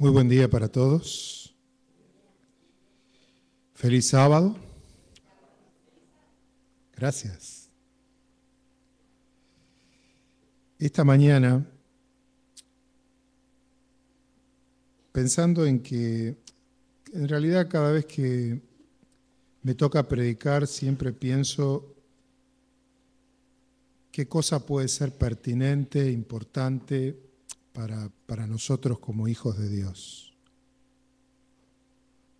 Muy buen día para todos. Feliz sábado. Gracias. Esta mañana, pensando en que en realidad cada vez que me toca predicar siempre pienso qué cosa puede ser pertinente, importante para nosotros como hijos de Dios.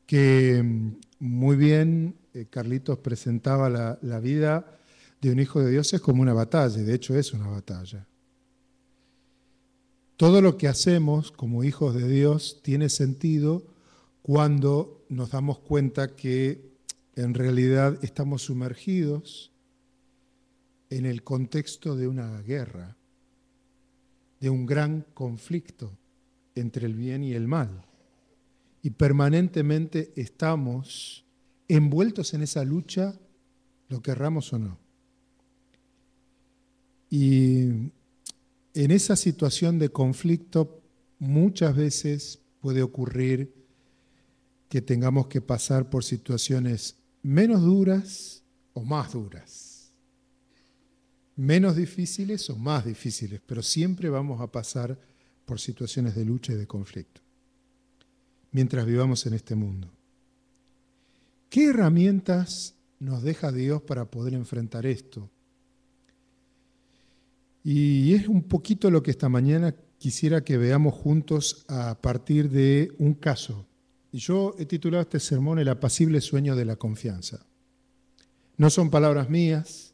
Que muy bien Carlitos presentaba la vida de un hijo de Dios es como una batalla, y de hecho es una batalla. Todo lo que hacemos como hijos de Dios tiene sentido cuando nos damos cuenta que en realidad estamos sumergidos en el contexto de una guerra, de un gran conflicto entre el bien y el mal. Y permanentemente estamos envueltos en esa lucha, lo querramos o no. Y en esa situación de conflicto muchas veces puede ocurrir que tengamos que pasar por situaciones menos duras o más duras, menos difíciles o más difíciles, pero siempre vamos a pasar por situaciones de lucha y de conflicto mientras vivamos en este mundo. ¿Qué herramientas nos deja Dios para poder enfrentar esto? Y es un poquito lo que esta mañana quisiera que veamos juntos a partir de un caso. Y yo he titulado este sermón El apacible sueño de la confianza. No son palabras mías.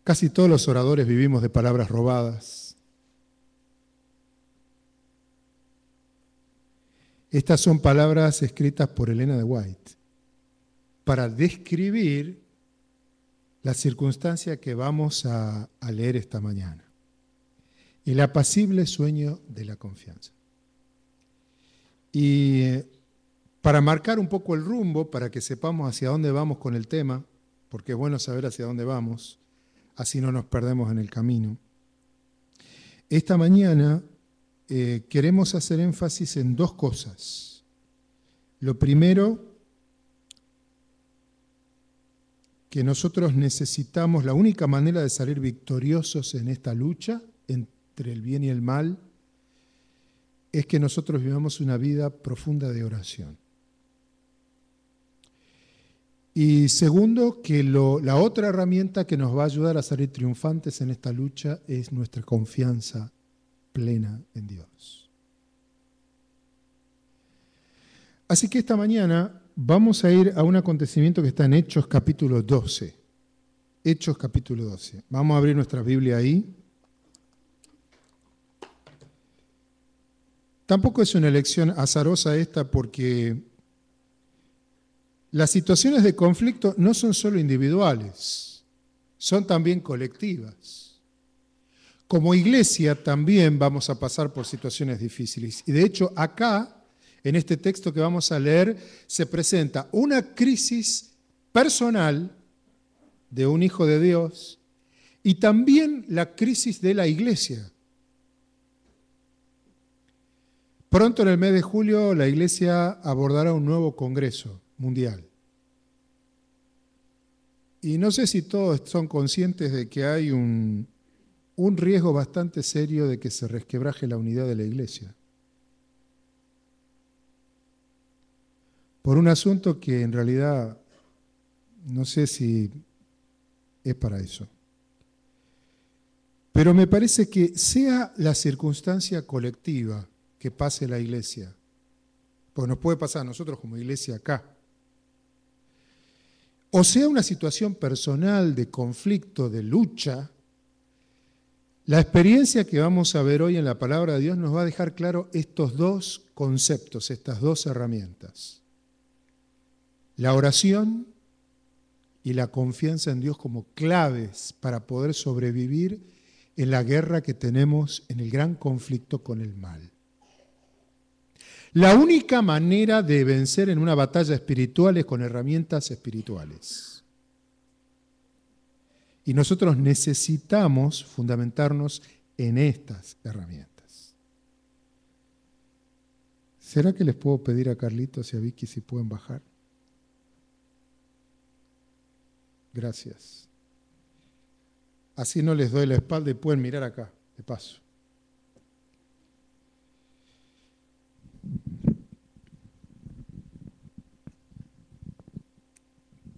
Casi todos los oradores vivimos de palabras robadas. Estas son palabras escritas por Elena de White para describir la circunstancia que vamos a leer esta mañana. El apacible sueño de la confianza. Y para marcar un poco el rumbo, para que sepamos hacia dónde vamos con el tema, porque es bueno saber hacia dónde vamos, así no nos perdemos en el camino. Esta mañana queremos hacer énfasis en dos cosas. Lo primero, que nosotros necesitamos, la única manera de salir victoriosos en esta lucha entre el bien y el mal, es que nosotros vivamos una vida profunda de oración. Y segundo, que la otra herramienta que nos va a ayudar a salir triunfantes en esta lucha es nuestra confianza plena en Dios. Así que esta mañana vamos a ir a un acontecimiento que está en Hechos capítulo 12. Hechos capítulo 12. Vamos a abrir nuestra Biblia ahí. Tampoco es una elección azarosa esta porque las situaciones de conflicto no son solo individuales, son también colectivas. Como iglesia también vamos a pasar por situaciones difíciles. Y de hecho acá, en este texto que vamos a leer, se presenta una crisis personal de un hijo de Dios y también la crisis de la iglesia. Pronto en el mes de julio la iglesia abordará un nuevo congreso mundial. Y no sé si todos son conscientes de que hay un riesgo bastante serio de que se resquebraje la unidad de la iglesia. Por un asunto que en realidad no sé si es para eso. Pero me parece que sea la circunstancia colectiva que pase la iglesia, pues nos puede pasar a nosotros como iglesia acá, o sea una situación personal de conflicto, de lucha, la experiencia que vamos a ver hoy en la palabra de Dios nos va a dejar claro estos dos conceptos, estas dos herramientas. La oración y la confianza en Dios como claves para poder sobrevivir en la guerra que tenemos, en el gran conflicto con el mal. La única manera de vencer en una batalla espiritual es con herramientas espirituales. Y nosotros necesitamos fundamentarnos en estas herramientas. ¿Será que les puedo pedir a Carlitos y a Vicky si pueden bajar? Gracias. Así no les doy la espalda y pueden mirar acá, de paso.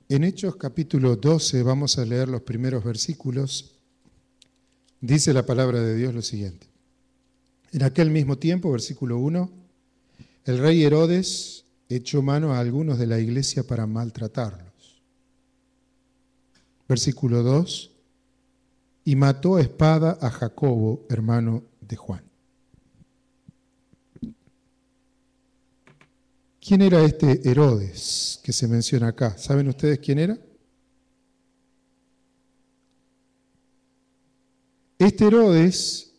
En Hechos capítulo 12 vamos a leer los primeros versículos. Dice la palabra de Dios lo siguiente. En aquel mismo tiempo, versículo 1, el rey Herodes echó mano a algunos de la iglesia para maltratarlos. Versículo 2, y mató a espada a Jacobo, hermano de Juan. ¿Quién era este Herodes que se menciona acá? ¿Saben ustedes quién era? Este Herodes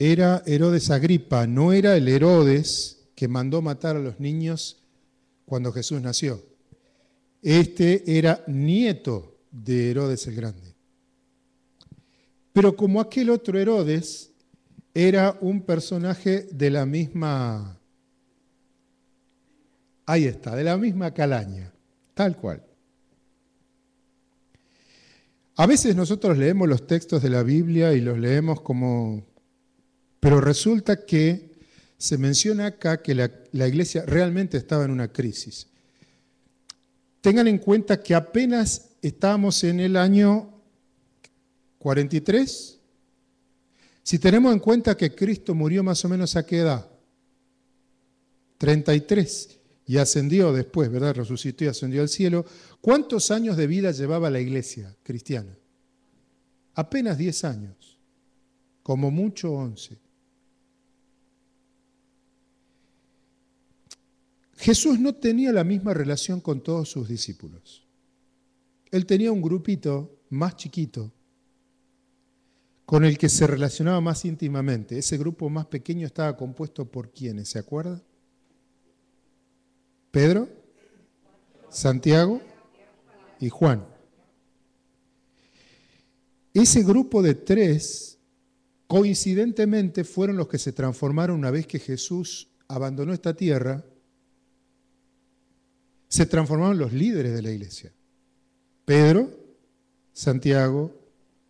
era Herodes Agripa, no era el Herodes que mandó matar a los niños cuando Jesús nació. Este era nieto de Herodes el Grande. Pero como aquel otro Herodes era un personaje de la misma... Ahí está, de la misma calaña, tal cual. A veces nosotros leemos los textos de la Biblia y los leemos como... Pero resulta que se menciona acá que la iglesia realmente estaba en una crisis. Tengan en cuenta que apenas estábamos en el año 43. Si tenemos en cuenta que Cristo murió más o menos a qué edad? 33. Y ascendió después, ¿verdad? Resucitó y ascendió al cielo. ¿Cuántos años de vida llevaba la iglesia cristiana? Apenas 10 años, como mucho 11. Jesús no tenía la misma relación con todos sus discípulos. Él tenía un grupito más chiquito con el que se relacionaba más íntimamente. Ese grupo más pequeño estaba compuesto por ¿quiénes? ¿Se acuerda? Pedro, Santiago y Juan. Ese grupo de 3, coincidentemente, fueron los que se transformaron una vez que Jesús abandonó esta tierra, se transformaron los líderes de la iglesia. Pedro, Santiago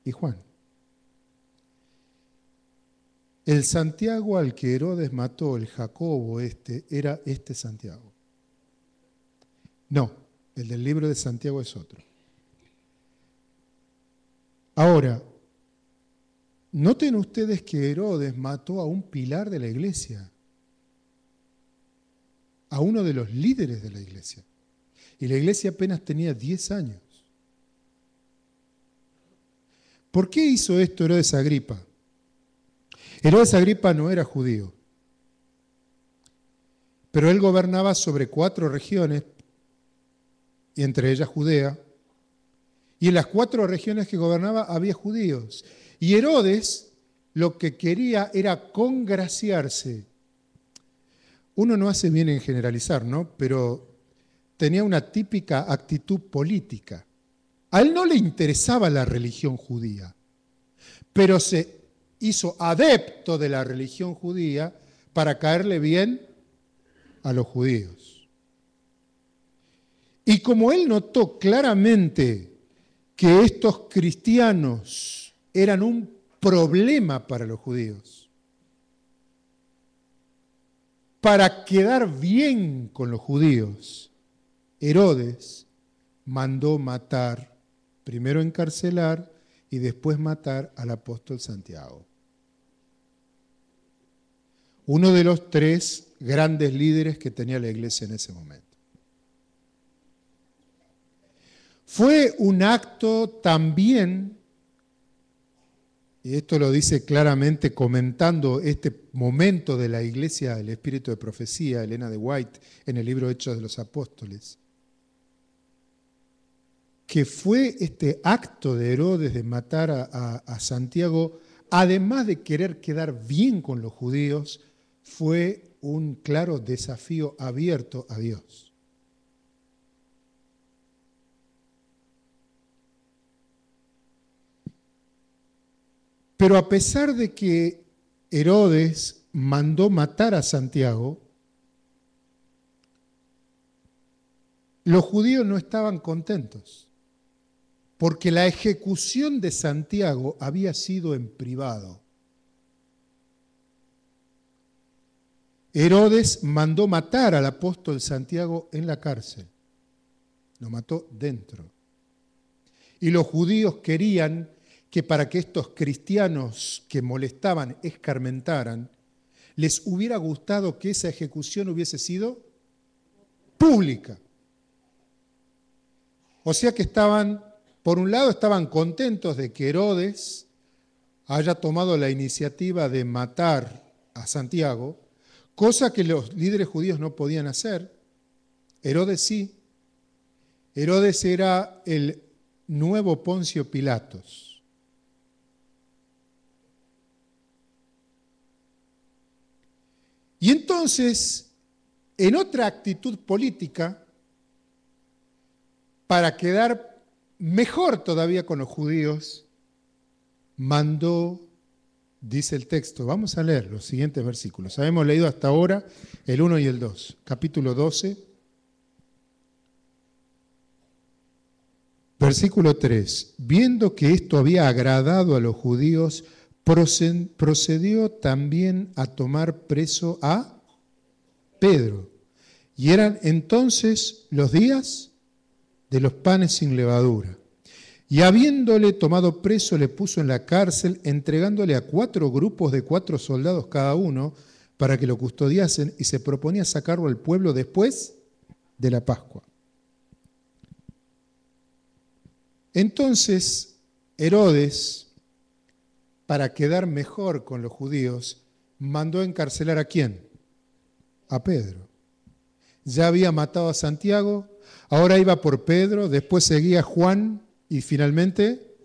y Juan. El Santiago al que Herodes mató, el Jacobo era este Santiago. No, el del libro de Santiago es otro. Ahora, noten ustedes que Herodes mató a un pilar de la iglesia, a uno de los líderes de la iglesia. Y la iglesia apenas tenía 10 años. ¿Por qué hizo esto Herodes Agripa? Herodes Agripa no era judío, pero él gobernaba sobre 4 regiones, y entre ellas Judea, y en las 4 regiones que gobernaba había judíos. Y Herodes lo que quería era congraciarse. Uno no hace bien en generalizar, ¿no? Pero tenía una típica actitud política. A él no le interesaba la religión judía, pero se hizo adepto de la religión judía para caerle bien a los judíos. Y como él notó claramente que estos cristianos eran un problema para los judíos, para quedar bien con los judíos, Herodes mandó matar, primero encarcelar y después matar al apóstol Santiago. Uno de los 3 grandes líderes que tenía la iglesia en ese momento. Fue un acto también, y esto lo dice claramente comentando este momento de la iglesia, el espíritu de profecía, Elena de White, en el libro Hechos de los Apóstoles, que fue este acto de Herodes de matar a Santiago, además de querer quedar bien con los judíos, fue un claro desafío abierto a Dios. Pero a pesar de que Herodes mandó matar a Santiago, los judíos no estaban contentos, porque la ejecución de Santiago había sido en privado. Herodes mandó matar al apóstol Santiago en la cárcel. Lo mató dentro. Y los judíos querían que para que estos cristianos que molestaban, escarmentaran, les hubiera gustado que esa ejecución hubiese sido pública. O sea que por un lado estaban contentos de que Herodes haya tomado la iniciativa de matar a Santiago, cosa que los líderes judíos no podían hacer. Herodes sí. Herodes era el nuevo Poncio Pilatos. Y entonces, en otra actitud política, para quedar mejor todavía con los judíos, mandó, dice el texto, vamos a leer los siguientes versículos. Hemos leído hasta ahora el 1 y el 2, capítulo 12, versículo 3. Viendo que esto había agradado a los judíos, procedió también a tomar preso a Pedro. Y eran entonces los días de los panes sin levadura. Y habiéndole tomado preso, le puso en la cárcel, entregándole a 4 grupos de 4 soldados cada uno, para que lo custodiasen, y se proponía sacarlo al pueblo después de la Pascua. Entonces, Herodes, para quedar mejor con los judíos, mandó encarcelar ¿a quién? A Pedro. Ya había matado a Santiago, ahora iba por Pedro, después seguía Juan y finalmente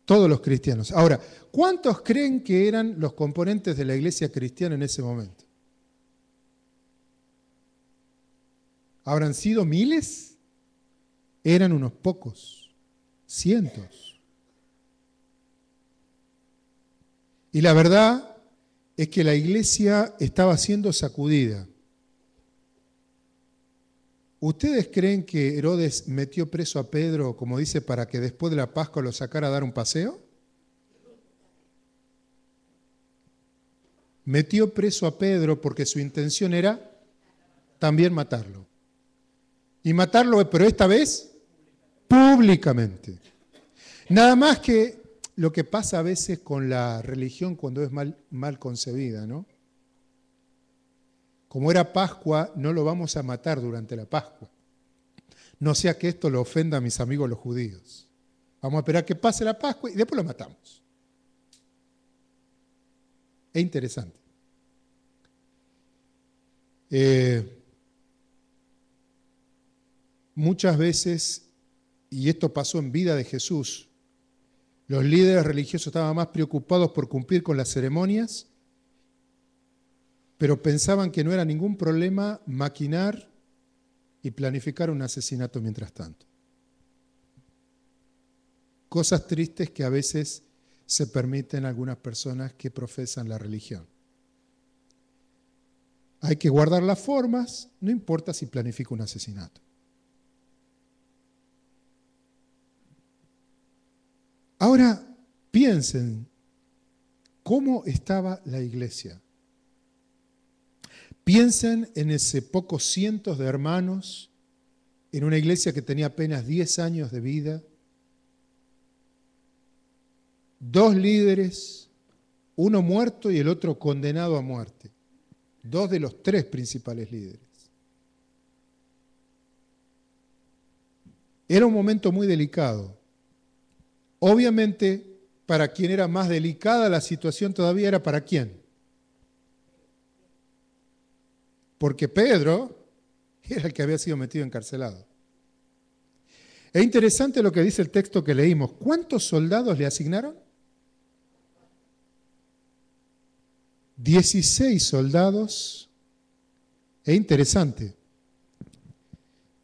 todos los cristianos. Ahora, ¿cuántos creen que eran los componentes de la iglesia cristiana en ese momento? ¿Habrán sido miles? Eran unos pocos, cientos. Y la verdad es que la iglesia estaba siendo sacudida. ¿Ustedes creen que Herodes metió preso a Pedro, como dice, para que después de la Pascua lo sacara a dar un paseo? Metió preso a Pedro porque su intención era también matarlo. Y matarlo, pero esta vez públicamente. Nada más que lo que pasa a veces con la religión cuando es mal concebida, ¿no? Como era Pascua, no lo vamos a matar durante la Pascua. No sea que esto lo ofenda a mis amigos los judíos. Vamos a esperar que pase la Pascua y después lo matamos. Es interesante. Muchas veces, y esto pasó en vida de Jesús, los líderes religiosos estaban más preocupados por cumplir con las ceremonias, pero pensaban que no era ningún problema maquinar y planificar un asesinato mientras tanto. Cosas tristes que a veces se permiten a algunas personas que profesan la religión. Hay que guardar las formas, no importa si planifica un asesinato. Ahora piensen cómo estaba la iglesia. Piensen en ese pocos cientos de hermanos, en una iglesia que tenía apenas 10 años de vida, 2 líderes, uno muerto y el otro condenado a muerte, 2 de los 3 principales líderes. Era un momento muy delicado. Obviamente, para quien era más delicada la situación todavía era para quién. Porque Pedro era el que había sido metido encarcelado. Es interesante lo que dice el texto que leímos. ¿Cuántos soldados le asignaron? 16 soldados. Es interesante,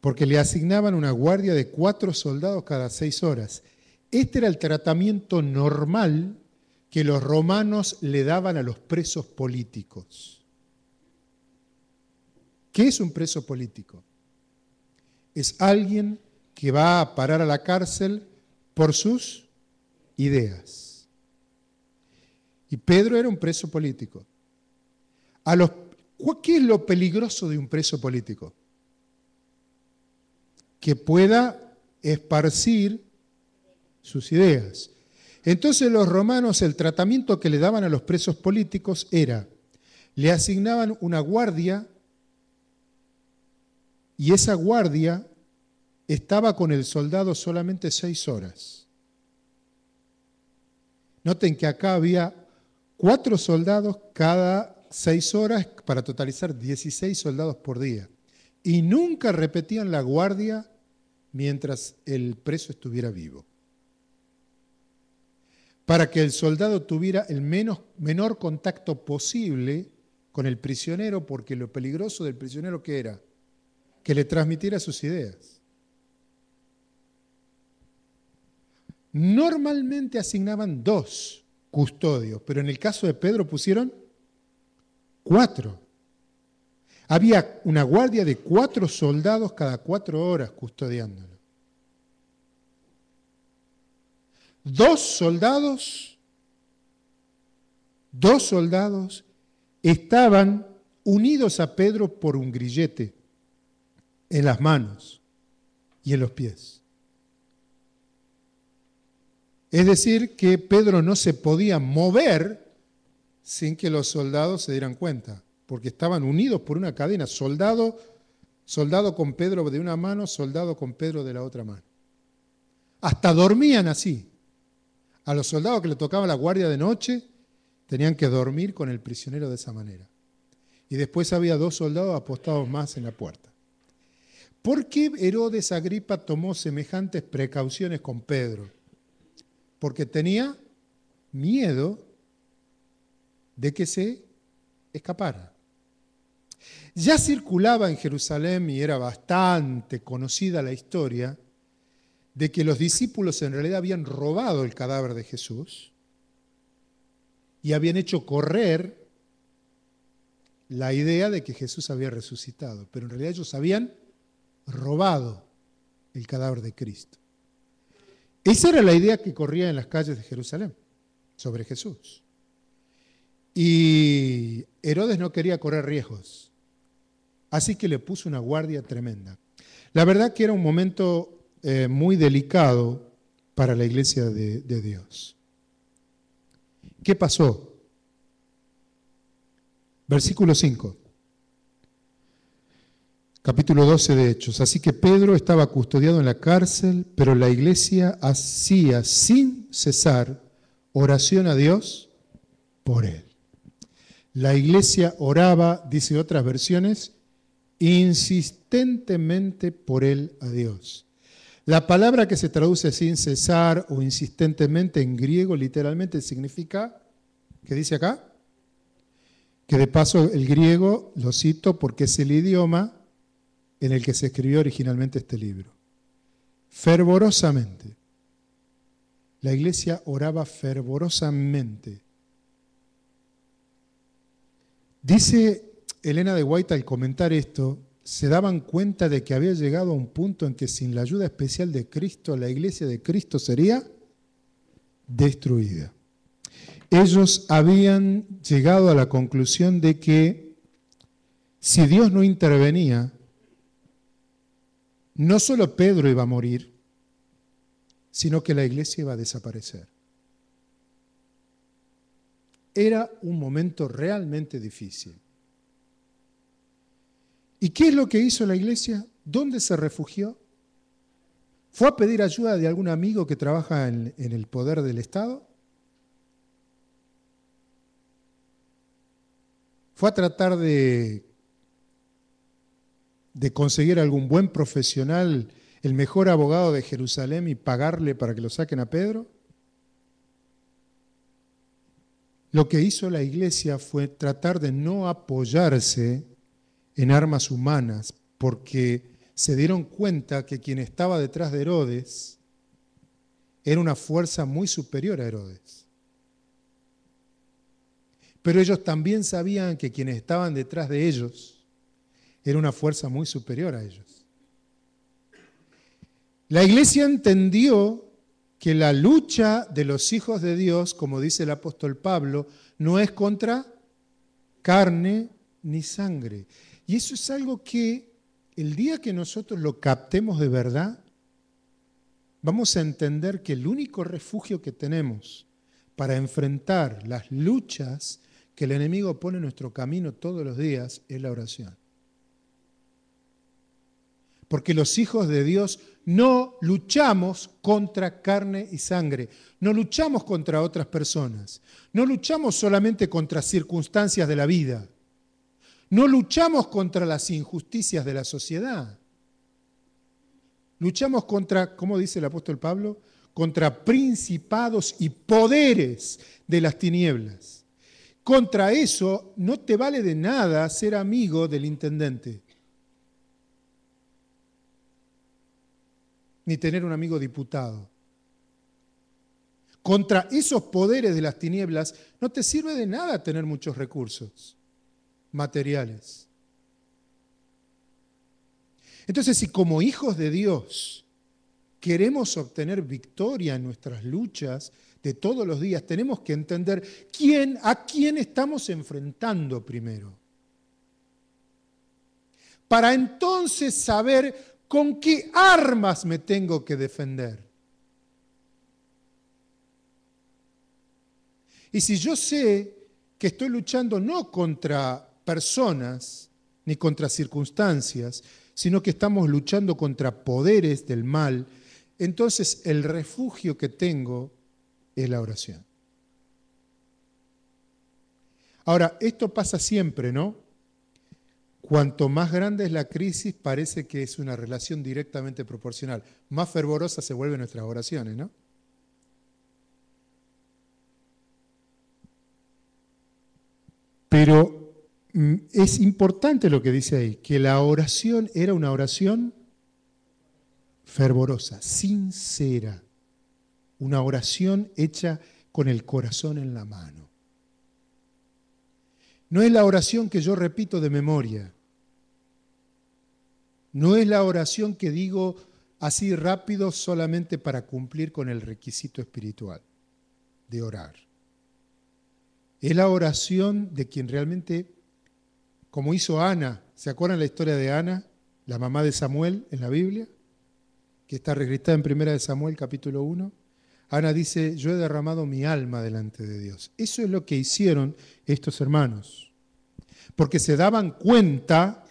porque le asignaban una guardia de 4 soldados cada 6 horas. Este era el tratamiento normal que los romanos le daban a los presos políticos. ¿Qué es un preso político? Es alguien que va a parar a la cárcel por sus ideas. Y Pedro era un preso político. ¿Qué es lo peligroso de un preso político? Que pueda esparcir sus ideas. Entonces los romanos, el tratamiento que le daban a los presos políticos era, le asignaban una guardia y esa guardia estaba con el soldado solamente 6 horas. Noten que acá había 4 soldados cada 6 horas para totalizar 16 soldados por día. Y nunca repetían la guardia mientras el preso estuviera vivo. Para que el soldado tuviera el menor contacto posible con el prisionero, porque lo peligroso del prisionero, ¿qué era? Que le transmitiera sus ideas. Normalmente asignaban 2 custodios, pero en el caso de Pedro pusieron 4. Había una guardia de 4 soldados cada 4 horas custodiándolo. 2 soldados estaban unidos a Pedro por un grillete en las manos y en los pies. Es decir, que Pedro no se podía mover sin que los soldados se dieran cuenta, porque estaban unidos por una cadena, soldado con Pedro de una mano, soldado con Pedro de la otra mano. Hasta dormían así. A los soldados que le tocaba la guardia de noche, tenían que dormir con el prisionero de esa manera. Y después había 2 soldados apostados más en la puerta. ¿Por qué Herodes Agripa tomó semejantes precauciones con Pedro? Porque tenía miedo de que se escapara. Ya circulaba en Jerusalén y era bastante conocida la historia de que los discípulos en realidad habían robado el cadáver de Jesús y habían hecho correr la idea de que Jesús había resucitado, pero en realidad ellos habían robado el cadáver de Cristo. Esa era la idea que corría en las calles de Jerusalén sobre Jesús. Y Herodes no quería correr riesgos, así que le puso una guardia tremenda. La verdad que era un momento muy delicado para la iglesia de Dios. ¿Qué pasó? Versículo 5. Capítulo 12 de Hechos. Así que Pedro estaba custodiado en la cárcel, pero la iglesia hacía sin cesar oración a Dios por él. La iglesia oraba, dice otras versiones, insistentemente por él a Dios. La palabra que se traduce sin cesar o insistentemente en griego literalmente significa, ¿qué dice acá? Que de paso el griego, lo cito porque es el idioma en el que se escribió originalmente este libro. Fervorosamente. La iglesia oraba fervorosamente. Dice Elena de White al comentar esto, se daban cuenta de que había llegado a un punto en que sin la ayuda especial de Cristo, la iglesia de Cristo sería destruida. Ellos habían llegado a la conclusión de que si Dios no intervenía, no solo Pedro iba a morir, sino que la iglesia iba a desaparecer. Era un momento realmente difícil. ¿Y qué es lo que hizo la iglesia? ¿Dónde se refugió? ¿Fue a pedir ayuda de algún amigo que trabaja en el poder del Estado? ¿Fue a tratar de conseguir algún buen profesional, el mejor abogado de Jerusalén y pagarle para que lo saquen a Pedro? Lo que hizo la iglesia fue tratar de no apoyarse en armas humanas, porque se dieron cuenta que quien estaba detrás de Herodes era una fuerza muy superior a Herodes. Pero ellos también sabían que quienes estaban detrás de ellos era una fuerza muy superior a ellos. La iglesia entendió que la lucha de los hijos de Dios, como dice el apóstol Pablo, no es contra carne ni sangre. Y eso es algo que el día que nosotros lo captemos de verdad, vamos a entender que el único refugio que tenemos para enfrentar las luchas que el enemigo pone en nuestro camino todos los días es la oración. Porque los hijos de Dios no luchamos contra carne y sangre, no luchamos contra otras personas, no luchamos solamente contra circunstancias de la vida, no luchamos contra las injusticias de la sociedad. Luchamos contra, ¿cómo dice el apóstol Pablo? Contra principados y poderes de las tinieblas. Contra eso no te vale de nada ser amigo del intendente, ni tener un amigo diputado. Contra esos poderes de las tinieblas no te sirve de nada tener muchos recursos materiales. Entonces, si como hijos de Dios queremos obtener victoria en nuestras luchas de todos los días, tenemos que entender a quién estamos enfrentando primero. Para entonces saber con qué armas me tengo que defender. Y si yo sé que estoy luchando no contra personas ni contra circunstancias, sino que estamos luchando contra poderes del mal, entonces el refugio que tengo es la oración. Ahora, esto pasa siempre, ¿no? Cuanto más grande es la crisis, parece que es una relación directamente proporcional. Más fervorosas se vuelven nuestras oraciones, ¿no? Pero es importante lo que dice ahí, que la oración era una oración fervorosa, sincera, una oración hecha con el corazón en la mano. No es la oración que yo repito de memoria, no es la oración que digo así rápido solamente para cumplir con el requisito espiritual de orar. Es la oración de quien realmente, como hizo Ana, ¿se acuerdan la historia de Ana, la mamá de Samuel en la Biblia? Que está registrada en 1 de Samuel capítulo 1. Ana dice, yo he derramado mi alma delante de Dios. Eso es lo que hicieron estos hermanos. Porque se daban cuenta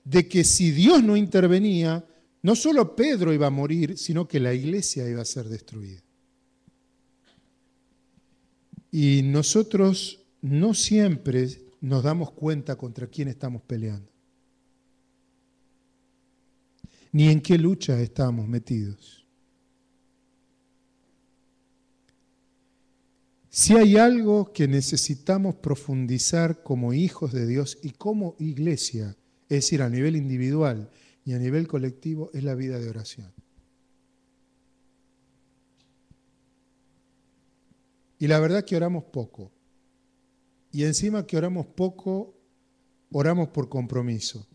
de que si Dios no intervenía, no solo Pedro iba a morir, sino que la iglesia iba a ser destruida. Y nosotros no siempre nos damos cuenta contra quién estamos peleando, ni en qué lucha estamos metidos. Si hay algo que necesitamos profundizar como hijos de Dios y como iglesia, es decir, a nivel individual y a nivel colectivo, es la vida de oración. Y la verdad que oramos poco. Y encima que oramos poco, oramos por compromiso.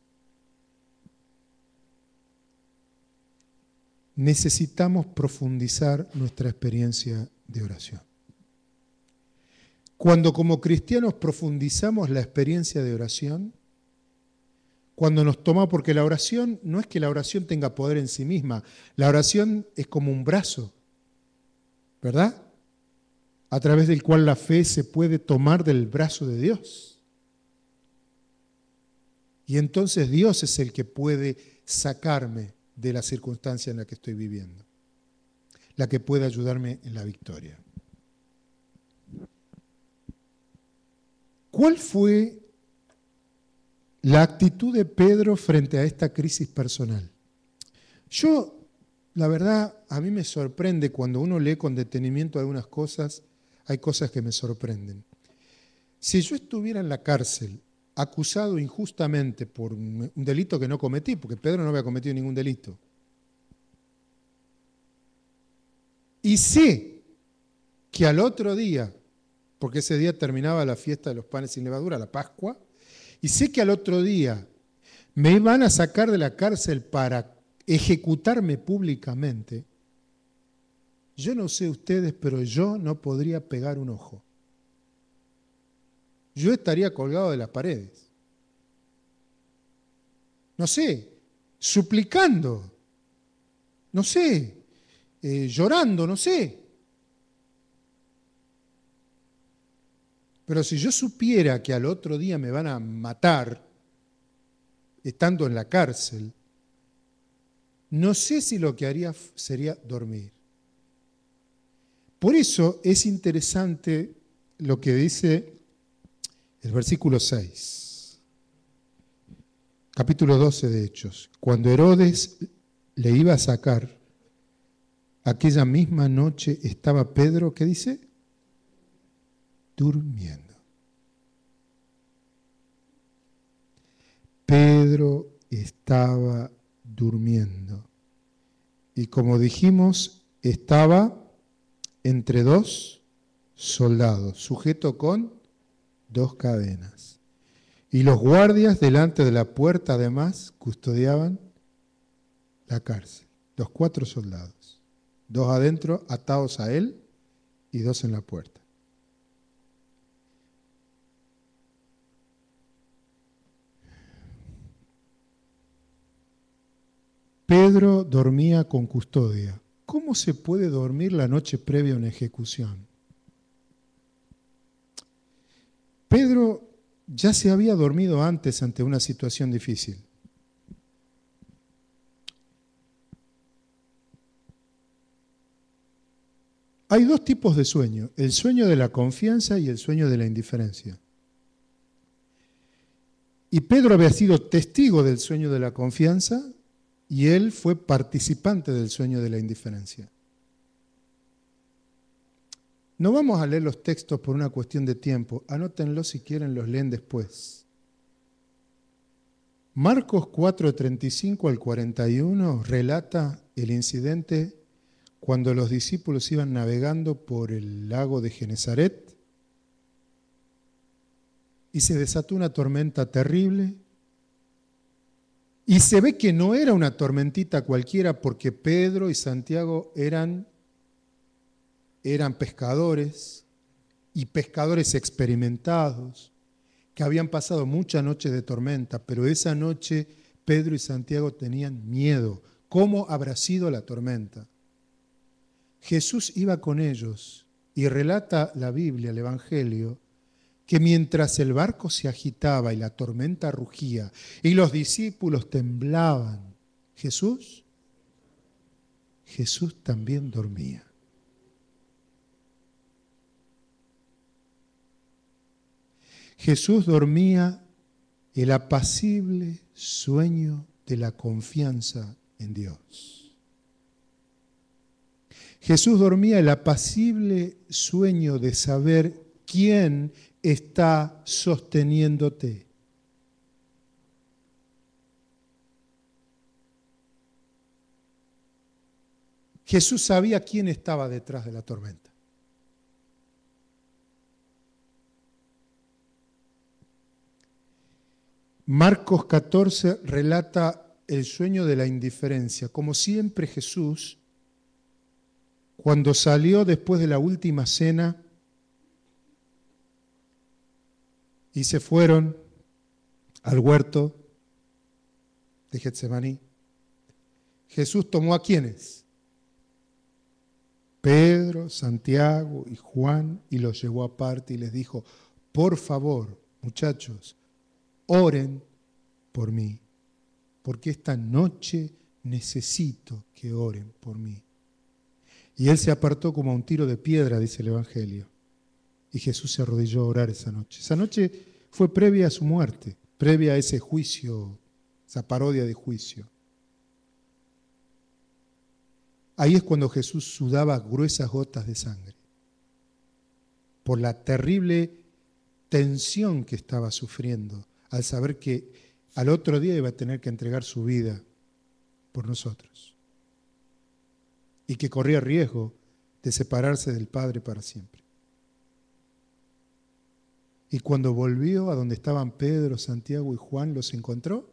Necesitamos profundizar nuestra experiencia de oración. Cuando como cristianos profundizamos la experiencia de oración, cuando nos toma, porque la oración no es que la oración tenga poder en sí misma, la oración es como un brazo, ¿verdad? A través del cual la fe se puede tomar del brazo de Dios. Y entonces Dios es el que puede sacarme de la circunstancia en la que estoy viviendo, la que puede ayudarme en la victoria. ¿Cuál fue la actitud de Pedro frente a esta crisis personal? La verdad, a mí me sorprende cuando uno lee con detenimiento algunas cosas, hay cosas que me sorprenden. Si yo estuviera en la cárcel, acusado injustamente por un delito que no cometí, porque Pedro no había cometido ningún delito, y sé que al otro día porque ese día terminaba la fiesta de los panes sin levadura, la Pascua, y sé que al otro día me iban a sacar de la cárcel para ejecutarme públicamente. Yo no sé ustedes, pero yo no podría pegar un ojo. Yo estaría colgado de las paredes. No sé, suplicando, no sé, llorando, no sé. Pero si yo supiera que al otro día me van a matar, estando en la cárcel, no sé si lo que haría sería dormir. Por eso es interesante lo que dice el versículo 6, capítulo 12 de Hechos. Cuando Herodes le iba a sacar, aquella misma noche estaba Pedro, ¿qué dice? Durmiendo. Pedro estaba durmiendo. Y como dijimos, estaba entre dos soldados, sujeto con dos cadenas. Y los guardias delante de la puerta además custodiaban la cárcel. Los 4 soldados. 2 adentro, atados a él, y 2 en la puerta. Pedro dormía con custodia. ¿Cómo se puede dormir la noche previa a una ejecución? Pedro ya se había dormido antes ante una situación difícil. Hay 2 tipos de sueño, el sueño de la confianza y el sueño de la indiferencia. Y Pedro había sido testigo del sueño de la confianza y él fue participante del sueño de la indiferencia. No vamos a leer los textos por una cuestión de tiempo, anótenlos si quieren, los leen después. Marcos 4:35 al 41 relata el incidente cuando los discípulos iban navegando por el lago de Genesaret y se desató una tormenta terrible. Y se ve que no era una tormentita cualquiera porque Pedro y Santiago eran pescadores y pescadores experimentados que habían pasado muchas noches de tormenta, pero esa noche Pedro y Santiago tenían miedo. ¿Cómo habrá sido la tormenta? Jesús iba con ellos y relata la Biblia, el Evangelio, que mientras el barco se agitaba y la tormenta rugía y los discípulos temblaban, Jesús también dormía. Jesús dormía el apacible sueño de la confianza en Dios. Jesús dormía el apacible sueño de saber quién está sosteniéndote. Jesús sabía quién estaba detrás de la tormenta. Marcos 14 relata el sueño de la indiferencia. Como siempre Jesús, cuando salió después de la última cena y se fueron al huerto de Getsemaní, Jesús tomó ¿a quiénes? Pedro, Santiago y Juan, y los llevó aparte y les dijo: por favor, muchachos, oren por mí, porque esta noche necesito que oren por mí. Y él se apartó como a un tiro de piedra, dice el Evangelio. Y Jesús se arrodilló a orar esa noche. Esa noche fue previa a su muerte, previa a ese juicio, esa parodia de juicio. Ahí es cuando Jesús sudaba gruesas gotas de sangre, por la terrible tensión que estaba sufriendo, al saber que al otro día iba a tener que entregar su vida por nosotros y que corría riesgo de separarse del Padre para siempre. Y cuando volvió a donde estaban Pedro, Santiago y Juan, los encontró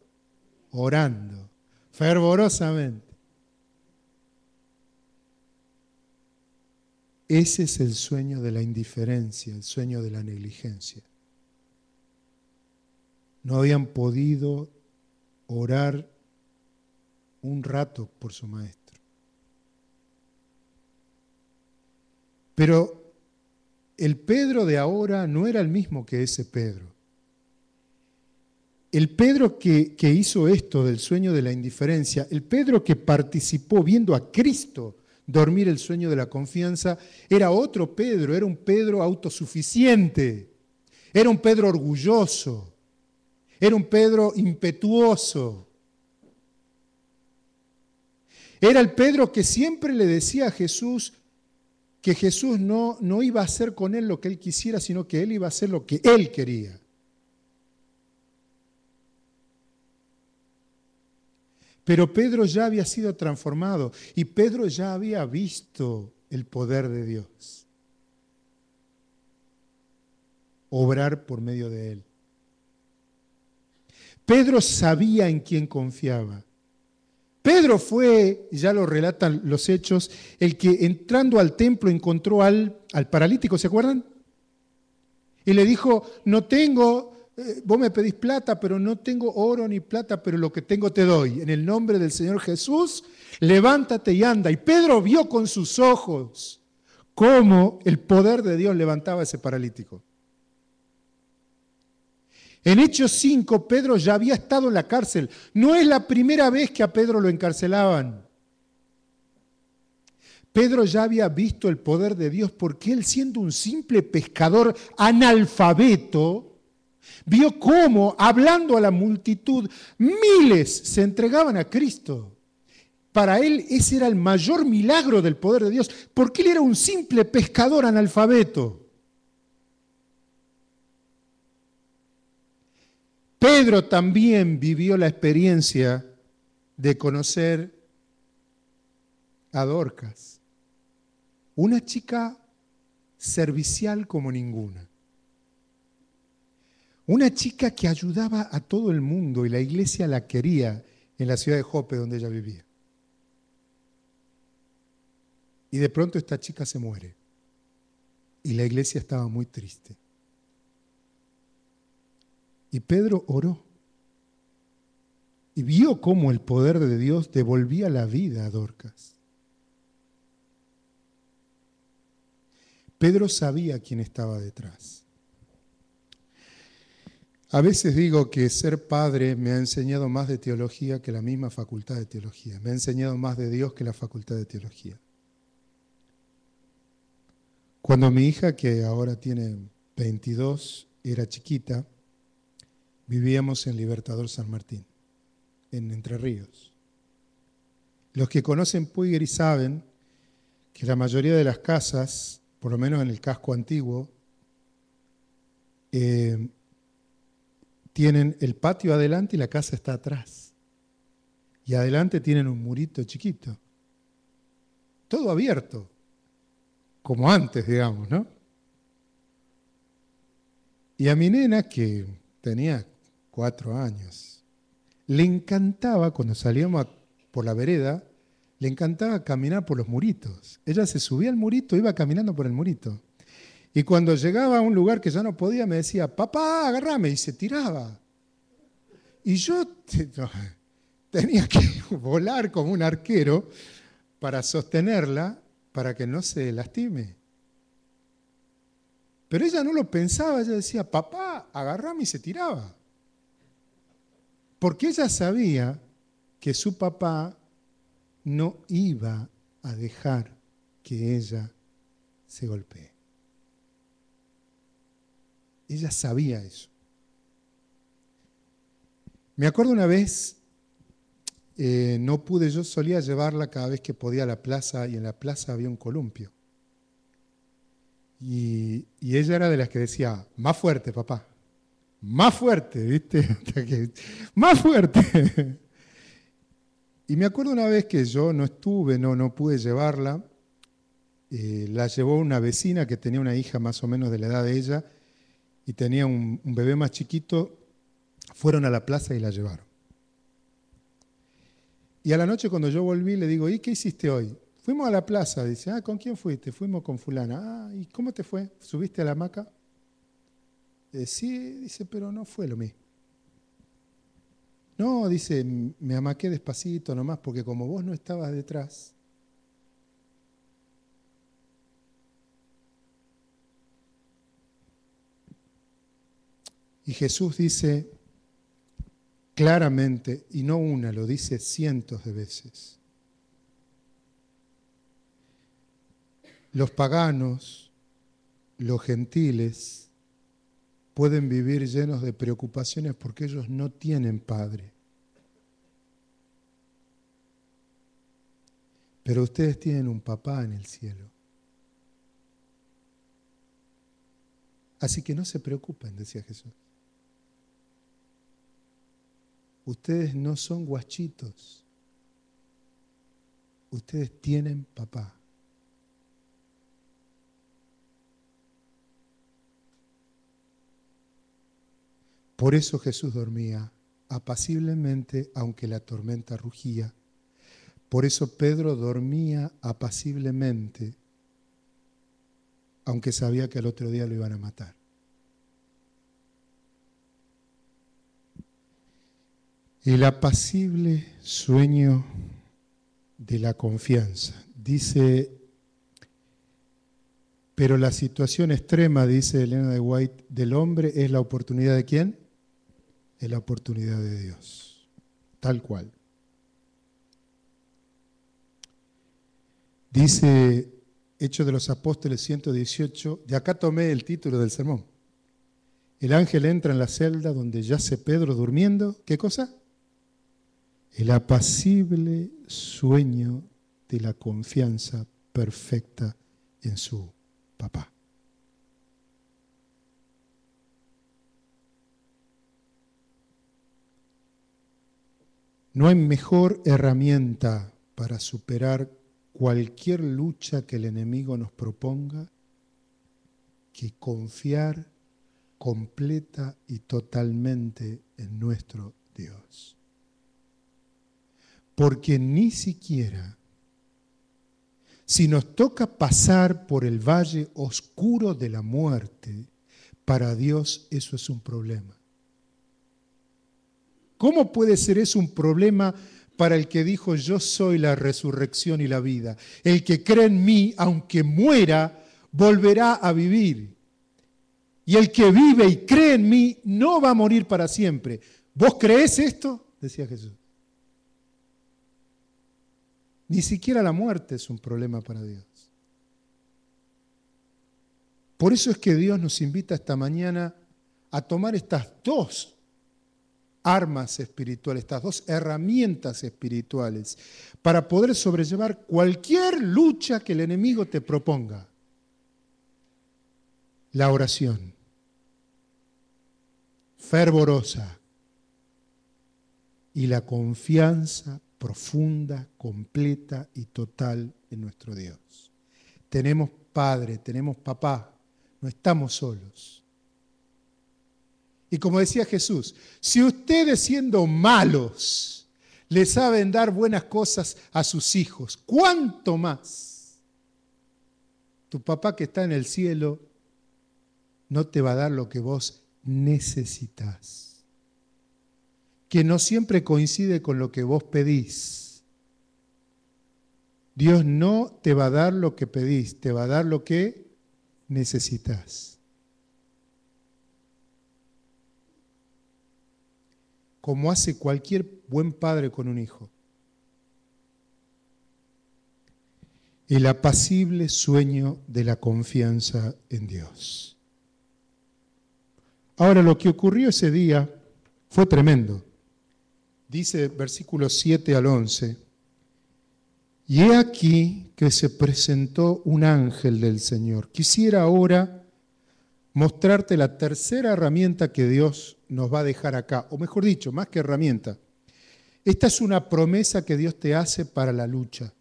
orando, fervorosamente. Ese es el sueño de la indiferencia, el sueño de la negligencia. No habían podido orar un rato por su maestro. Pero el Pedro de ahora no era el mismo que ese Pedro. El Pedro que hizo esto del sueño de la indiferencia, el Pedro que participó viendo a Cristo dormir el sueño de la confianza, era otro Pedro, era un Pedro autosuficiente, era un Pedro orgulloso, era un Pedro impetuoso. Era el Pedro que siempre le decía a Jesús que Jesús no iba a hacer con él lo que él quisiera, sino que él iba a hacer lo que él quería. Pero Pedro ya había sido transformado y Pedro ya había visto el poder de Dios obrar por medio de él. Pedro sabía en quién confiaba. Pedro fue, ya lo relatan los hechos, el que entrando al templo encontró al paralítico, ¿se acuerdan? Y le dijo, no tengo, vos me pedís plata, pero no tengo oro ni plata, pero lo que tengo te doy. En el nombre del Señor Jesús, levántate y anda. Y Pedro vio con sus ojos cómo el poder de Dios levantaba a ese paralítico. En Hechos 5, Pedro ya había estado en la cárcel. No es la primera vez que a Pedro lo encarcelaban. Pedro ya había visto el poder de Dios porque él, siendo un simple pescador analfabeto, vio cómo, hablando a la multitud, miles se entregaban a Cristo. Para él ese era el mayor milagro del poder de Dios, porque él era un simple pescador analfabeto. Pedro también vivió la experiencia de conocer a Dorcas, una chica servicial como ninguna, una chica que ayudaba a todo el mundo y la iglesia la quería en la ciudad de Jope donde ella vivía. Y de pronto esta chica se muere y la iglesia estaba muy triste. Y Pedro oró y vio cómo el poder de Dios devolvía la vida a Dorcas. Pedro sabía quién estaba detrás. A veces digo que ser padre me ha enseñado más de teología que la misma facultad de teología. Me ha enseñado más de Dios que la facultad de teología. Cuando mi hija, que ahora tiene 22, era chiquita, vivíamos en Libertador San Martín, en Entre Ríos. Los que conocen Puigeri saben que la mayoría de las casas, por lo menos en el casco antiguo, tienen el patio adelante y la casa está atrás. Y adelante tienen un murito chiquito. Todo abierto, como antes, digamos, ¿no? Y a mi nena, que tenía 4 años, le encantaba, cuando salíamos por la vereda, le encantaba caminar por los muritos. Ella se subía al murito, iba caminando por el murito. Y cuando llegaba a un lugar que ya no podía, me decía, papá, agárrame, y se tiraba. Y yo tenía que volar como un arquero para sostenerla, para que no se lastime. Pero ella no lo pensaba, ella decía, papá, agárrame, y se tiraba. Porque ella sabía que su papá no iba a dejar que ella se golpee. Ella sabía eso. Me acuerdo una vez, no pude, yo solía llevarla cada vez que podía a la plaza, y en la plaza había un columpio. Y ella era de las que decía, más fuerte, papá. Más fuerte, ¿viste? Más fuerte. Y me acuerdo una vez que yo no estuve, no pude llevarla, la llevó una vecina que tenía una hija más o menos de la edad de ella, y tenía un bebé más chiquito, fueron a la plaza y la llevaron. Y a la noche cuando yo volví le digo, ¿y qué hiciste hoy? Fuimos a la plaza. Dice, ¿con quién fuiste? Fuimos con fulana. ¿Y cómo te fue? ¿Subiste a la hamaca? Sí, dice, pero no fue lo mismo. No, dice, me amaqué despacito nomás porque como vos no estabas detrás. Y Jesús dice claramente, y no una, lo dice cientos de veces. Los paganos, los gentiles, pueden vivir llenos de preocupaciones porque ellos no tienen padre. Pero ustedes tienen un papá en el cielo. Así que no se preocupen, decía Jesús. Ustedes no son guachitos. Ustedes tienen papá. Por eso Jesús dormía apaciblemente, aunque la tormenta rugía. Por eso Pedro dormía apaciblemente, aunque sabía que al otro día lo iban a matar. El apacible sueño de la confianza. Dice, pero la situación extrema, dice Elena de White, del hombre es la oportunidad de ¿quién? Es la oportunidad de Dios. Tal cual. Dice Hechos de los Apóstoles 118, de acá tomé el título del sermón. El ángel entra en la celda donde yace Pedro durmiendo. ¿Qué cosa? El apacible sueño de la confianza perfecta en su papá. No hay mejor herramienta para superar cualquier lucha que el enemigo nos proponga que confiar completa y totalmente en nuestro Dios. Porque ni siquiera si nos toca pasar por el valle oscuro de la muerte, para Dios eso es un problema. ¿Cómo puede ser eso un problema para el que dijo, yo soy la resurrección y la vida? El que cree en mí, aunque muera, volverá a vivir. Y el que vive y cree en mí, no va a morir para siempre. ¿Vos creés esto? Decía Jesús. Ni siquiera la muerte es un problema para Dios. Por eso es que Dios nos invita esta mañana a tomar estas dos armas espirituales, estas dos herramientas espirituales, para poder sobrellevar cualquier lucha que el enemigo te proponga. La oración, fervorosa, y la confianza profunda, completa y total en nuestro Dios. Tenemos Padre, tenemos Papá, no estamos solos. Y como decía Jesús, si ustedes siendo malos le saben dar buenas cosas a sus hijos, ¿cuánto más tu papá que está en el cielo no te va a dar lo que vos necesitas? Que no siempre coincide con lo que vos pedís. Dios no te va a dar lo que pedís, te va a dar lo que necesitas. Como hace cualquier buen padre con un hijo. El apacible sueño de la confianza en Dios. Ahora, lo que ocurrió ese día fue tremendo. Dice versículos 7 al 11, y he aquí que se presentó un ángel del Señor. Quisiera ahora mostrarte la tercera herramienta que Dios nos va a dejar acá, o mejor dicho, más que herramienta. Esta es una promesa que Dios te hace para la lucha.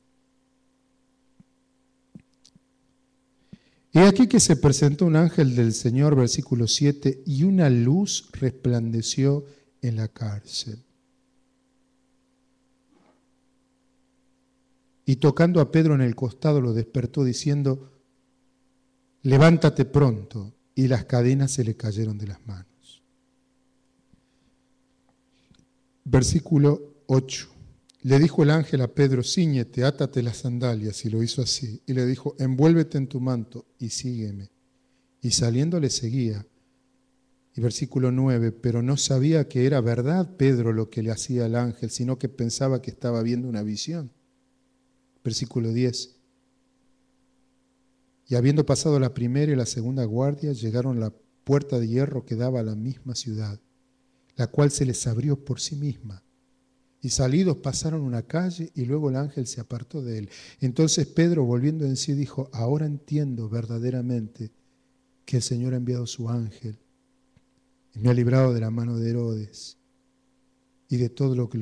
He aquí que se presentó un ángel del Señor, versículo 7, y una luz resplandeció en la cárcel. Y tocando a Pedro en el costado lo despertó diciendo, levántate pronto, y las cadenas se le cayeron de las manos. Versículo 8. Le dijo el ángel a Pedro, cíñete, átate las sandalias, y lo hizo así. Y le dijo, envuélvete en tu manto y sígueme. Y saliendo le seguía. Y versículo 9, pero no sabía que era verdad Pedro lo que le hacía el ángel, sino que pensaba que estaba viendo una visión. Versículo 10. Y habiendo pasado la primera y la segunda guardia, llegaron a la puerta de hierro que daba a la misma ciudad, la cual se les abrió por sí misma. Y salidos pasaron una calle y luego el ángel se apartó de él. Entonces Pedro, volviendo en sí, dijo, ahora entiendo verdaderamente que el Señor ha enviado su ángel y me ha librado de la mano de Herodes y de todo lo que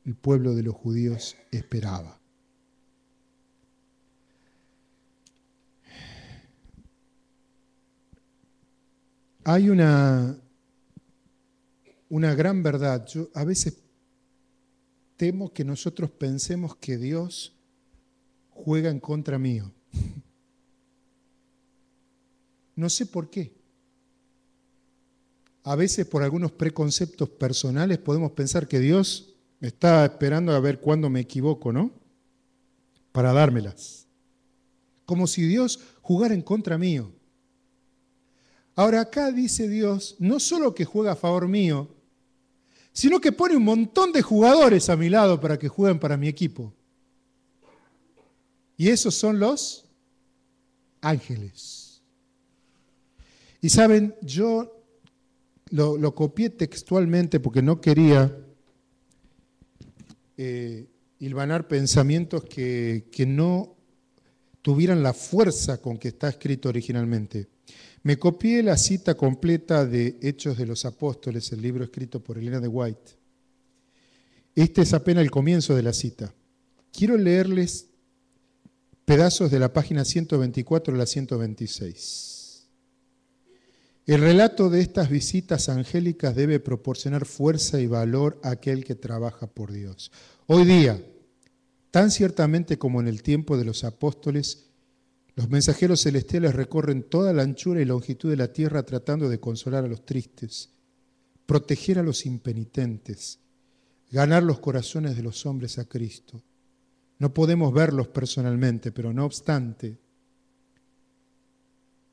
el pueblo de los judíos esperaba. Hay una gran verdad. Yo a veces temo que nosotros pensemos que Dios juega en contra mío. No sé por qué. A veces por algunos preconceptos personales podemos pensar que Dios está esperando a ver cuándo me equivoco, ¿no? Para dármelas. Como si Dios jugara en contra mío. Ahora acá dice Dios, no solo que juega a favor mío, sino que pone un montón de jugadores a mi lado para que jueguen para mi equipo. Y esos son los ángeles. Y saben, yo lo copié textualmente porque no quería hilvanar pensamientos que no tuvieran la fuerza con que está escrito originalmente. Me copié la cita completa de Hechos de los Apóstoles, el libro escrito por Elena de White. Este es apenas el comienzo de la cita. Quiero leerles pedazos de la página 124 a la 126. El relato de estas visitas angélicas debe proporcionar fuerza y valor a aquel que trabaja por Dios. Hoy día, tan ciertamente como en el tiempo de los apóstoles, los mensajeros celestiales recorren toda la anchura y longitud de la tierra tratando de consolar a los tristes, proteger a los impenitentes, ganar los corazones de los hombres a Cristo. No podemos verlos personalmente, pero no obstante,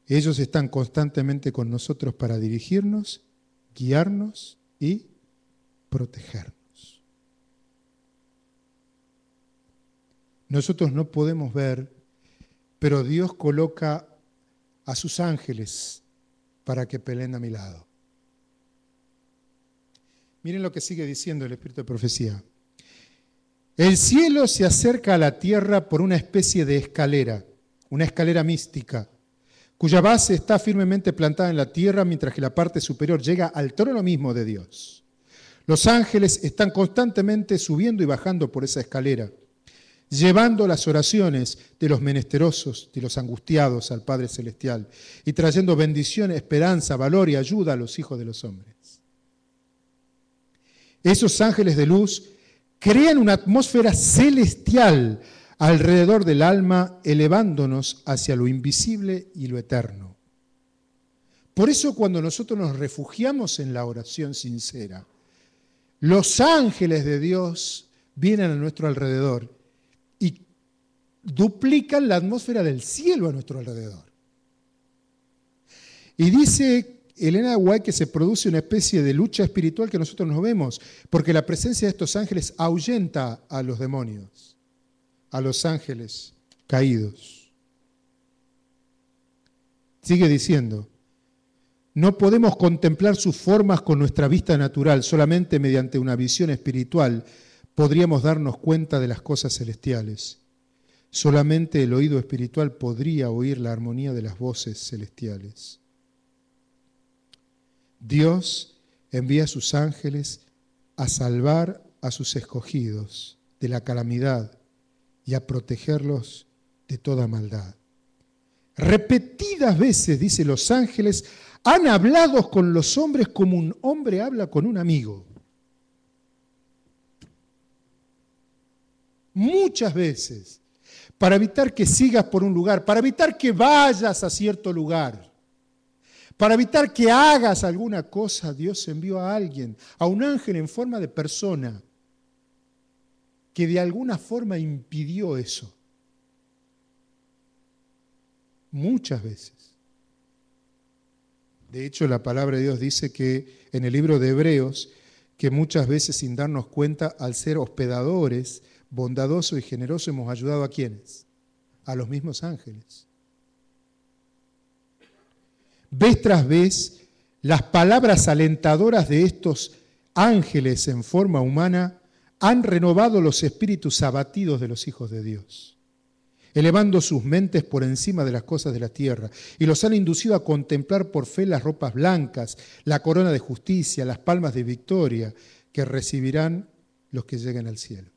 ellos están constantemente con nosotros para dirigirnos, guiarnos y protegernos. Nosotros no podemos ver, pero Dios coloca a sus ángeles para que peleen a mi lado. Miren lo que sigue diciendo el Espíritu de Profecía. El cielo se acerca a la tierra por una especie de escalera, una escalera mística, cuya base está firmemente plantada en la tierra, mientras que la parte superior llega al trono mismo de Dios. Los ángeles están constantemente subiendo y bajando por esa escalera, llevando las oraciones de los menesterosos, de los angustiados al Padre Celestial, y trayendo bendición, esperanza, valor y ayuda a los hijos de los hombres. Esos ángeles de luz crean una atmósfera celestial alrededor del alma, elevándonos hacia lo invisible y lo eterno. Por eso cuando nosotros nos refugiamos en la oración sincera, los ángeles de Dios vienen a nuestro alrededor y duplican la atmósfera del cielo a nuestro alrededor. Y dice Elena de White que se produce una especie de lucha espiritual que nosotros no vemos, porque la presencia de estos ángeles ahuyenta a los demonios, a los ángeles caídos. Sigue diciendo, no podemos contemplar sus formas con nuestra vista natural, solamente mediante una visión espiritual podríamos darnos cuenta de las cosas celestiales. Solamente el oído espiritual podría oír la armonía de las voces celestiales. Dios envía a sus ángeles a salvar a sus escogidos de la calamidad y a protegerlos de toda maldad. Repetidas veces, dice, los ángeles han hablado con los hombres como un hombre habla con un amigo. Muchas veces, para evitar que sigas por un lugar, para evitar que vayas a cierto lugar, para evitar que hagas alguna cosa, Dios envió a alguien, a un ángel en forma de persona, que de alguna forma impidió eso. Muchas veces. De hecho, la palabra de Dios dice que en el libro de Hebreos, que muchas veces sin darnos cuenta, al ser hospedadores, bondadosos y generosos, hemos ayudado ¿a quiénes? A los mismos ángeles. Vez tras vez, las palabras alentadoras de estos ángeles en forma humana han renovado los espíritus abatidos de los hijos de Dios, elevando sus mentes por encima de las cosas de la tierra, y los han inducido a contemplar por fe las ropas blancas, la corona de justicia, las palmas de victoria que recibirán los que lleguen al cielo.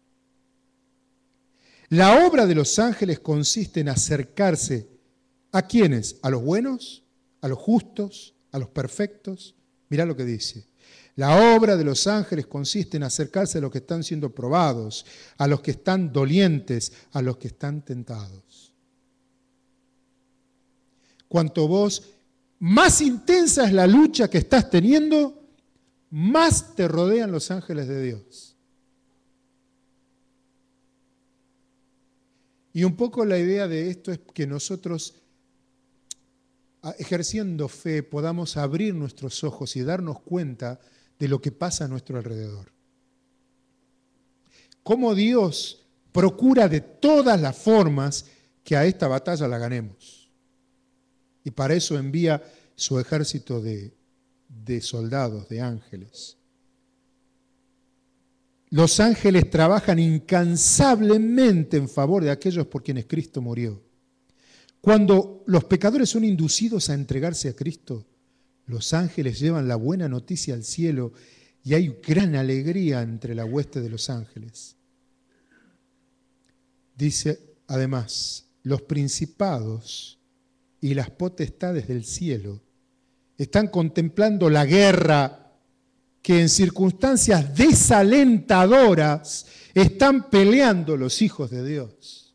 La obra de los ángeles consiste en acercarse ¿a quiénes? ¿A los buenos? ¿A los justos? ¿A los perfectos? Mirá lo que dice. La obra de los ángeles consiste en acercarse a los que están siendo probados, a los que están dolientes, a los que están tentados. Cuanto vos, más intensa es la lucha que estás teniendo, más te rodean los ángeles de Dios. Y un poco la idea de esto es que nosotros, ejerciendo fe, podamos abrir nuestros ojos y darnos cuenta de lo que pasa a nuestro alrededor. Cómo Dios procura de todas las formas que a esta batalla la ganemos. Y para eso envía su ejército de soldados, de ángeles. Los ángeles trabajan incansablemente en favor de aquellos por quienes Cristo murió. Cuando los pecadores son inducidos a entregarse a Cristo, los ángeles llevan la buena noticia al cielo y hay gran alegría entre la hueste de los ángeles. Dice además, los principados y las potestades del cielo están contemplando la guerra que en circunstancias desalentadoras están peleando los hijos de Dios.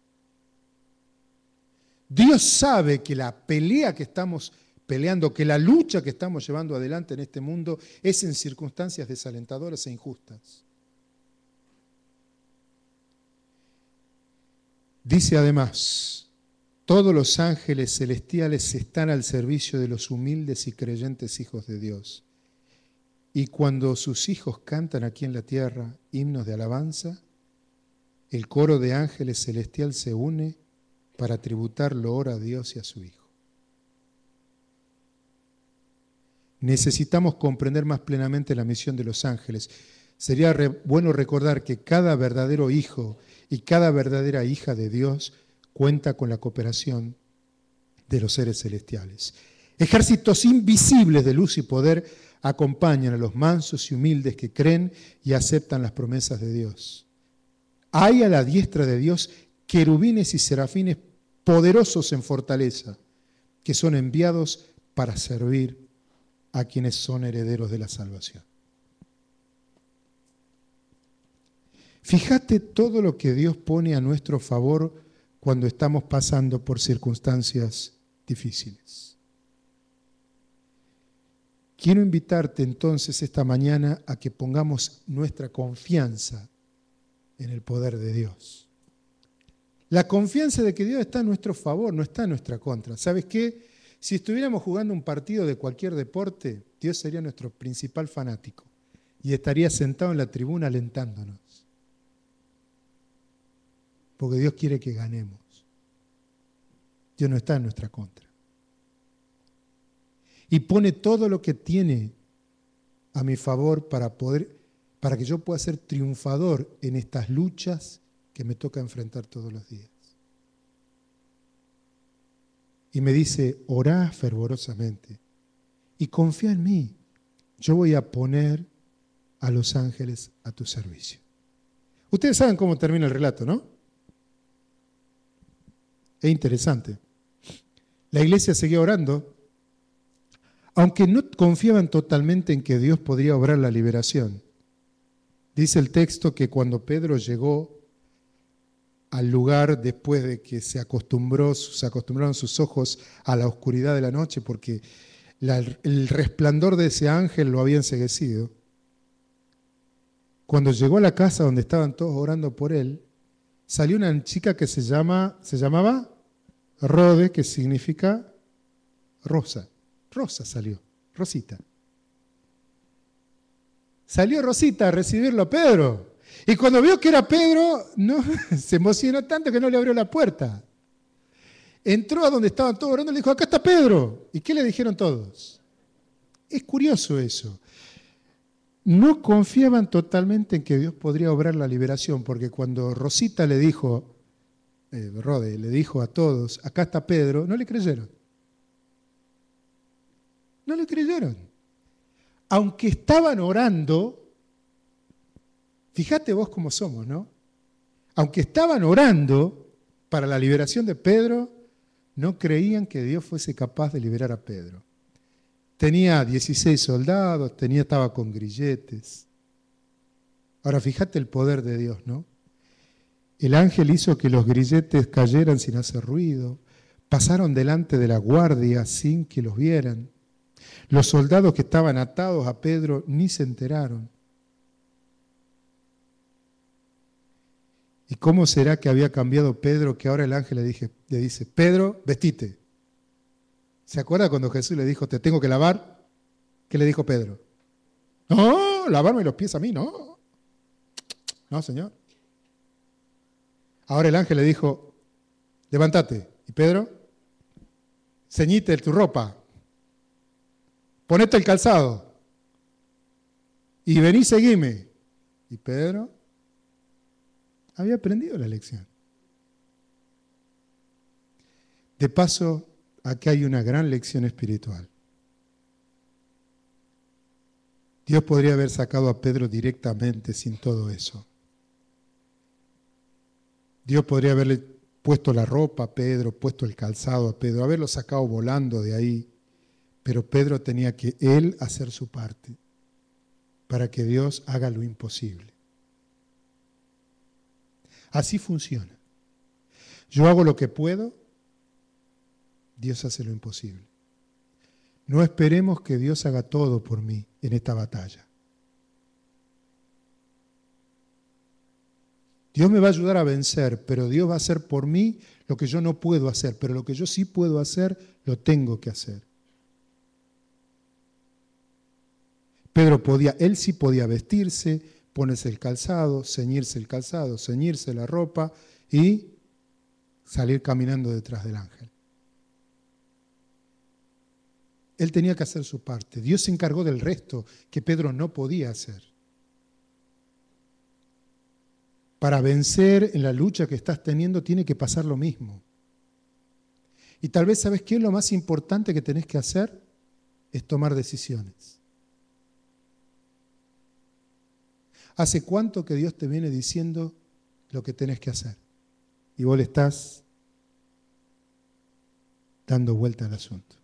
Dios sabe que la pelea que estamos peleando, que la lucha que estamos llevando adelante en este mundo es en circunstancias desalentadoras e injustas. Dice además, todos los ángeles celestiales están al servicio de los humildes y creyentes hijos de Dios. Y cuando sus hijos cantan aquí en la tierra himnos de alabanza, el coro de ángeles celestial se une para tributar loor a Dios y a su Hijo. Necesitamos comprender más plenamente la misión de los ángeles. Sería bueno recordar que cada verdadero hijo y cada verdadera hija de Dios cuenta con la cooperación de los seres celestiales. Ejércitos invisibles de luz y poder acompañan a los mansos y humildes que creen y aceptan las promesas de Dios. Hay a la diestra de Dios querubines y serafines poderosos en fortaleza, que son enviados para servir a quienes son herederos de la salvación. Fíjate todo lo que Dios pone a nuestro favor cuando estamos pasando por circunstancias difíciles. Quiero invitarte entonces esta mañana a que pongamos nuestra confianza en el poder de Dios. La confianza de que Dios está a nuestro favor, no está en nuestra contra. ¿Sabes qué? Si estuviéramos jugando un partido de cualquier deporte, Dios sería nuestro principal fanático y estaría sentado en la tribuna alentándonos. Porque Dios quiere que ganemos. Dios no está en nuestra contra. Y pone todo lo que tiene a mi favor para que yo pueda ser triunfador en estas luchas que me toca enfrentar todos los días. Y me dice, orá fervorosamente y confía en mí. Yo voy a poner a los ángeles a tu servicio. Ustedes saben cómo termina el relato, ¿no? Es interesante. La iglesia seguía orando, aunque no confiaban totalmente en que Dios podría obrar la liberación. Dice el texto que cuando Pedro llegó al lugar después de que se acostumbraron sus ojos a la oscuridad de la noche, porque el resplandor de ese ángel lo había enceguecido. Cuando llegó a la casa donde estaban todos orando por él, salió una chica que se llamaba Rode, que significa rosa. Rosa salió, Rosita. Salió Rosita a recibirlo a Pedro. Y cuando vio que era Pedro, no, se emocionó tanto que no le abrió la puerta. Entró a donde estaban todos orando y le dijo, acá está Pedro. ¿Y qué le dijeron todos? Es curioso eso. No confiaban totalmente en que Dios podría obrar la liberación, porque cuando Rosita le dijo, Rode le dijo a todos, acá está Pedro, no le creyeron. No le creyeron. Aunque estaban orando, fíjate vos cómo somos, ¿no? Aunque estaban orando para la liberación de Pedro, no creían que Dios fuese capaz de liberar a Pedro. Tenía 16 soldados, estaba con grilletes. Ahora fíjate el poder de Dios, ¿no? El ángel hizo que los grilletes cayeran sin hacer ruido, pasaron delante de la guardia sin que los vieran. Los soldados que estaban atados a Pedro ni se enteraron. ¿Y cómo será que había cambiado Pedro, que ahora el ángel le dice, Pedro, vestite? ¿Se acuerda cuando Jesús le dijo, te tengo que lavar? ¿Qué le dijo Pedro? No, lavarme los pies a mí, no. No, Señor. Ahora el ángel le dijo, levántate. ¿Y Pedro? Ceñite tu ropa. Ponete el calzado. Y vení, seguime. ¿Y Pedro? Había aprendido la lección. De paso, aquí hay una gran lección espiritual. Dios podría haber sacado a Pedro directamente sin todo eso. Dios podría haberle puesto la ropa a Pedro, puesto el calzado a Pedro, haberlo sacado volando de ahí. Pero Pedro tenía que él hacer su parte para que Dios haga lo imposible. Así funciona. Yo hago lo que puedo, Dios hace lo imposible. No esperemos que Dios haga todo por mí en esta batalla. Dios me va a ayudar a vencer, pero Dios va a hacer por mí lo que yo no puedo hacer, pero lo que yo sí puedo hacer, lo tengo que hacer. Pedro él sí podía vestirse, ponerse el calzado, ceñirse la ropa y salir caminando detrás del ángel. Él tenía que hacer su parte. Dios se encargó del resto que Pedro no podía hacer. Para vencer en la lucha que estás teniendo tiene que pasar lo mismo. Y tal vez, ¿sabes qué es lo más importante que tenés que hacer? Es tomar decisiones. ¿Hace cuánto que Dios te viene diciendo lo que tenés que hacer? Y vos le estás dando vuelta al asunto.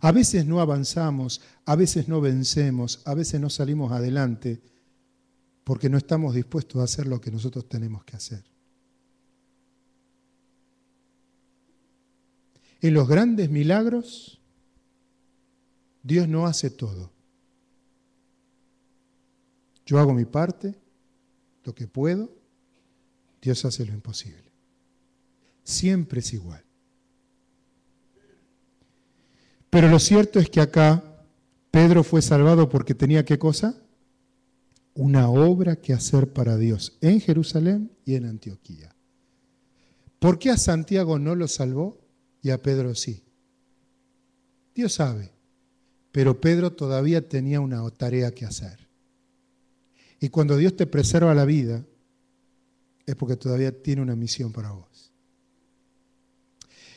A veces no avanzamos, a veces no vencemos, a veces no salimos adelante porque no estamos dispuestos a hacer lo que nosotros tenemos que hacer. En los grandes milagros, Dios no hace todo. Yo hago mi parte, lo que puedo, Dios hace lo imposible. Siempre es igual. Pero lo cierto es que acá Pedro fue salvado porque tenía ¿qué cosa? Una obra que hacer para Dios en Jerusalén y en Antioquía. ¿Por qué a Santiago no lo salvó y a Pedro sí? Dios sabe, pero Pedro todavía tenía una tarea que hacer. Y cuando Dios te preserva la vida, es porque todavía tiene una misión para vos.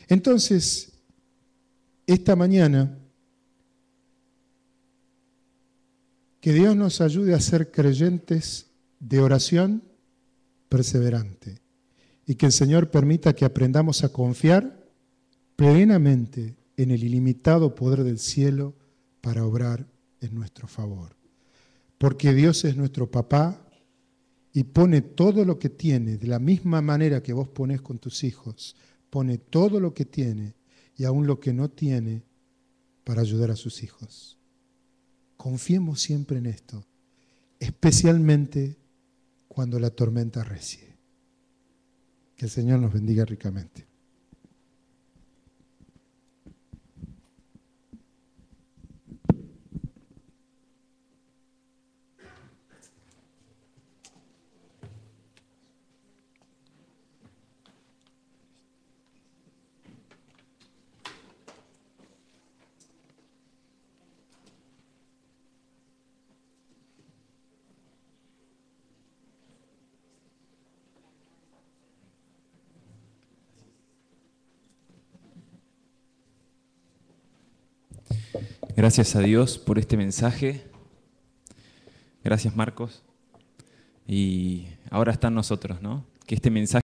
Entonces, esta mañana, que Dios nos ayude a ser creyentes de oración perseverante y que el Señor permita que aprendamos a confiar plenamente en el ilimitado poder del cielo para obrar en nuestro favor. Porque Dios es nuestro papá y pone todo lo que tiene, de la misma manera que vos ponés con tus hijos, pone todo lo que tiene y aún lo que no tiene para ayudar a sus hijos. Confiemos siempre en esto, especialmente cuando la tormenta arrecie. Que el Señor nos bendiga ricamente. Gracias a Dios por este mensaje. Gracias, Marcos. Y ahora está en nosotros, ¿no? Que este mensaje